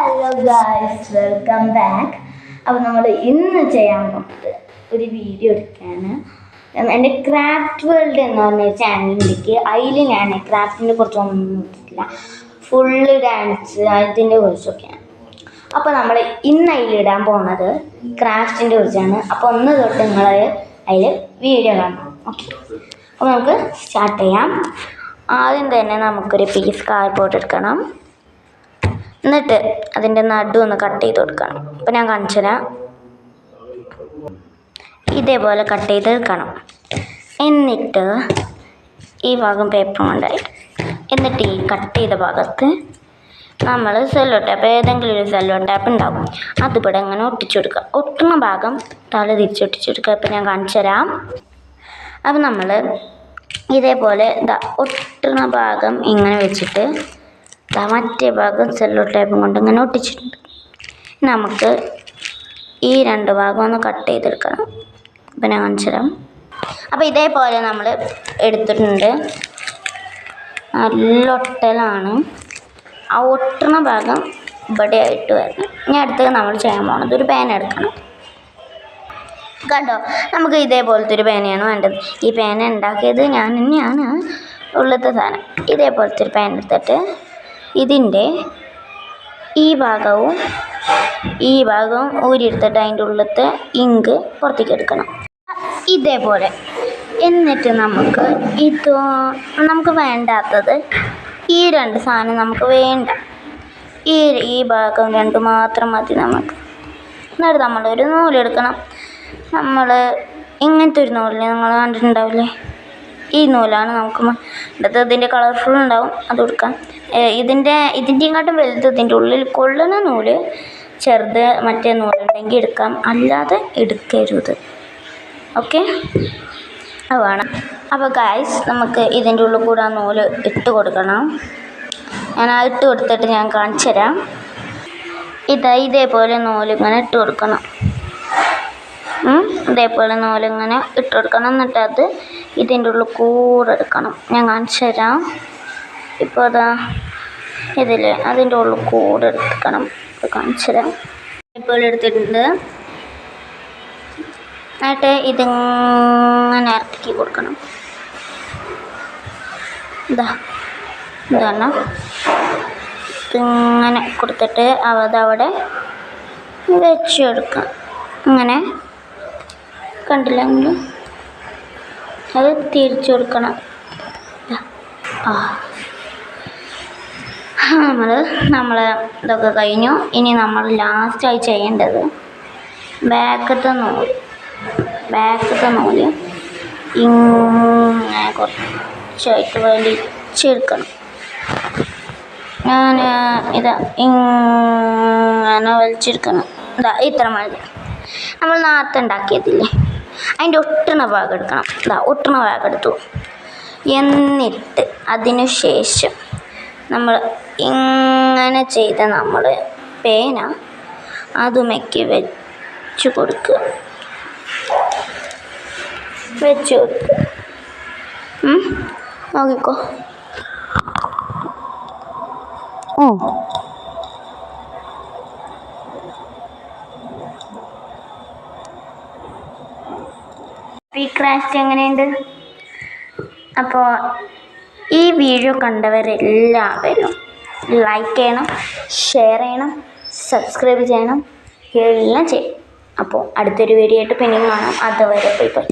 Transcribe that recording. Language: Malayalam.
Hello guys, welcome back. അപ്പോൾ നമ്മൾ ഇന്ന് ചെയ്യാൻ പോകുന്നത് ഒരു വീഡിയോ എടുക്കുകയാണ്. എൻ്റെ ക്രാഫ്റ്റ് വേൾഡ് എന്ന് പറഞ്ഞ ചാനലിലേക്ക്. അതിൽ ഞാൻ ക്രാഫ്റ്റിനെ കുറിച്ചൊന്നും ഇട്ടിട്ടില്ല, ഫുള്ള് ഡാൻസ് അതിൻ്റെ കുറിച്ചൊക്കെയാണ്. അപ്പോൾ നമ്മൾ ഇന്ന് അതിലിടാൻ പോകുന്നത് ക്രാഫ്റ്റിൻ്റെ കുറിച്ചാണ്. അപ്പോൾ ഒന്ന് തൊട്ട് നിങ്ങൾ അതിൽ വീഡിയോ കാണാം. ഓക്കെ, അപ്പോൾ നമുക്ക് സ്റ്റാർട്ട് ചെയ്യാം. ആദ്യം തന്നെ നമുക്കൊരു പീസ് കാർഡ്ബോർഡ് എടുക്കണം. എന്നിട്ട് അതിൻ്റെ നടു ഒന്ന് കട്ട് ചെയ്ത് കൊടുക്കണം. അപ്പോൾ ഞാൻ കാണിച്ചു തരാം. ഇതേപോലെ കട്ട് ചെയ്തെടുക്കണം. എന്നിട്ട് ഈ ഭാഗം പേപ്പർ കൊണ്ടായിട്ട്, എന്നിട്ട് ഈ കട്ട് ചെയ്ത ഭാഗത്ത് നമ്മൾ സെല്ലോ ടാപ്പ്, ഏതെങ്കിലും ഒരു സെല്ലോ ടാപ്പ് ഉണ്ടാവും, അതിവിടെ ഇങ്ങനെ ഒട്ടിച്ചു കൊടുക്കുക. ഒട്ടുന്ന ഭാഗം തല തിരിച്ചൊട്ടിച്ചു കൊടുക്കുക. ഇപ്പോൾ ഞാൻ കാണിച്ചു തരാം. അപ്പം നമ്മൾ ഇതേപോലെ ഒട്ടുന്ന ഭാഗം ഇങ്ങനെ വെച്ചിട്ട് മറ്റേ ഭാഗം സെല്ലോ ടേപ്പും കൊണ്ട് ഇങ്ങനെ ഒട്ടിച്ചിട്ടുണ്ട്. നമുക്ക് ഈ രണ്ട് ഭാഗം ഒന്ന് കട്ട് ചെയ്തെടുക്കണം. അപ്പം ഞാൻ കാണിച്ചു തരാം. അപ്പോൾ ഇതേപോലെ നമ്മൾ എടുത്തിട്ടുണ്ട്. നല്ല ഒട്ടലാണ്. ആ ഒട്ടുന്ന ഭാഗം ഇവിടെ ആയിട്ട് വരണം. ഇനി അടുത്തത് നമ്മൾ ചെയ്യാൻ പോകുന്നത് ഒരു പേന എടുക്കണം. കണ്ടോ, നമുക്ക് ഇതേപോലത്തെ ഒരു പേനയാണ് വേണ്ടത്. ഈ പേന ഉണ്ടാക്കിയത് ഞാൻ തന്നെയാണ്. ഉള്ളത്തെ സാധനം ഇതേപോലത്തെ ഒരു പേന എടുത്തിട്ട് ഇതിൻ്റെ ഈ ഭാഗവും ഊരിയെടുത്തിട്ട് അതിൻ്റെ ഉള്ളിലത്തെ ഇങ്ക് പുറത്തേക്ക് എടുക്കണം. ഇതേപോലെ. എന്നിട്ട് നമുക്ക് വേണ്ടാത്തത് ഈ രണ്ട് സാധനം നമുക്ക് വേണ്ട. ഈ ഭാഗം രണ്ട് മാത്രം മതി നമുക്ക്. എന്നിട്ട് നമ്മളൊരു നൂലെടുക്കണം. നമ്മൾ ഇങ്ങനത്തെ ഒരു നൂലിനെ നിങ്ങൾ കണ്ടിട്ടുണ്ടാവില്ലേ? ഈ നൂലാണ് നമുക്ക് വേണ്ടത്. ഇതിൻ്റെ കളർഫുൾ ഉണ്ടാവും, അത് കൊടുക്കാം. ഇതിൻ്റെയും കാട്ടും വലുത് ഇതിൻ്റെ ഉള്ളിൽ കൊള്ളുന്ന നൂല് ചെറുത് മറ്റേ നൂലുണ്ടെങ്കിൽ എടുക്കാം, അല്ലാതെ എടുക്കരുത്. ഓക്കെ, അത് വേണം. അപ്പോൾ ഗായ്സ്, നമുക്ക് ഇതിൻ്റെ ഉള്ളിൽ കൂടെ ആ നൂല് ഇട്ട് കൊടുക്കണം. ഞാൻ ആ ഇട്ട് കൊടുത്തിട്ട് ഞാൻ കാണിച്ചു തരാം. ഇതേപോലെ നൂലിങ്ങനെ ഇട്ട് കൊടുക്കണം. ഇതേപോലെ നൂലിങ്ങനെ ഇട്ട് കൊടുക്കണം. എന്നിട്ട് അത് ഇതിൻ്റെ ഉള്ളിൽ കൂടെ എടുക്കണം. ഞാൻ കാണിച്ചു തരാം. ഇപ്പോൾ അതിൻ്റെ ഉള്ളിൽ കൂടെ എടുക്കണം. ഇപ്പോൾ കാണിച്ചു തരാം. ഇതേപോലെ എടുത്തിട്ടുണ്ട്. എന്നിട്ട് ഇതിങ്ങനെ ഇറക്കി കൊടുക്കണം. ഇതാണ് ഇതിങ്ങനെ കൊടുത്തിട്ട് അതവിടെ വെച്ച് കൊടുക്കാം. ഇങ്ങനെ കണ്ടില്ലെങ്കിൽ അത് തിരിച്ചു കൊടുക്കണം. നമ്മൾ ഇതൊക്കെ കഴിഞ്ഞു. ഇനി നമ്മൾ ലാസ്റ്റായി ചെയ്യേണ്ടത് ബാക്കത്തെ നൂല് ഇങ്ങനെ കുറച്ചായിട്ട് വലിച്ചെടുക്കണം. ഞാൻ ഇങ്ങനെ വലിച്ചെടുക്കണം. ഇത്ര മതി. നമ്മൾ നേരത്തെ ഉണ്ടാക്കിയതില്ലേ, അതിൻ്റെ ഒട്ടുന്ന ഭാഗം എടുക്കണം. ഒട്ടുന്ന ഭാഗം എടുത്തു. എന്നിട്ട് അതിനു ശേഷം നമ്മൾ ഇങ്ങനെ ചെയ്ത നമ്മൾ പേന അതുമൊക്കെ വെച്ച് കൊടുക്കുക. നോക്കിക്കോ. ഈ ക്രാഫ്റ്റ് എങ്ങനെയുണ്ട്? അപ്പോൾ ഈ വീഡിയോ കണ്ടവരെല്ലാവരും ലൈക്ക് ചെയ്യണം, ഷെയർ ചെയ്യണം, സബ്സ്ക്രൈബ് ചെയ്യണം, എല്ലാം ചെയ്യും. അപ്പോൾ അടുത്തൊരു വീഡിയോ ആയിട്ട് പിന്നെയും കാണാം. അതുവരെ ബൈ.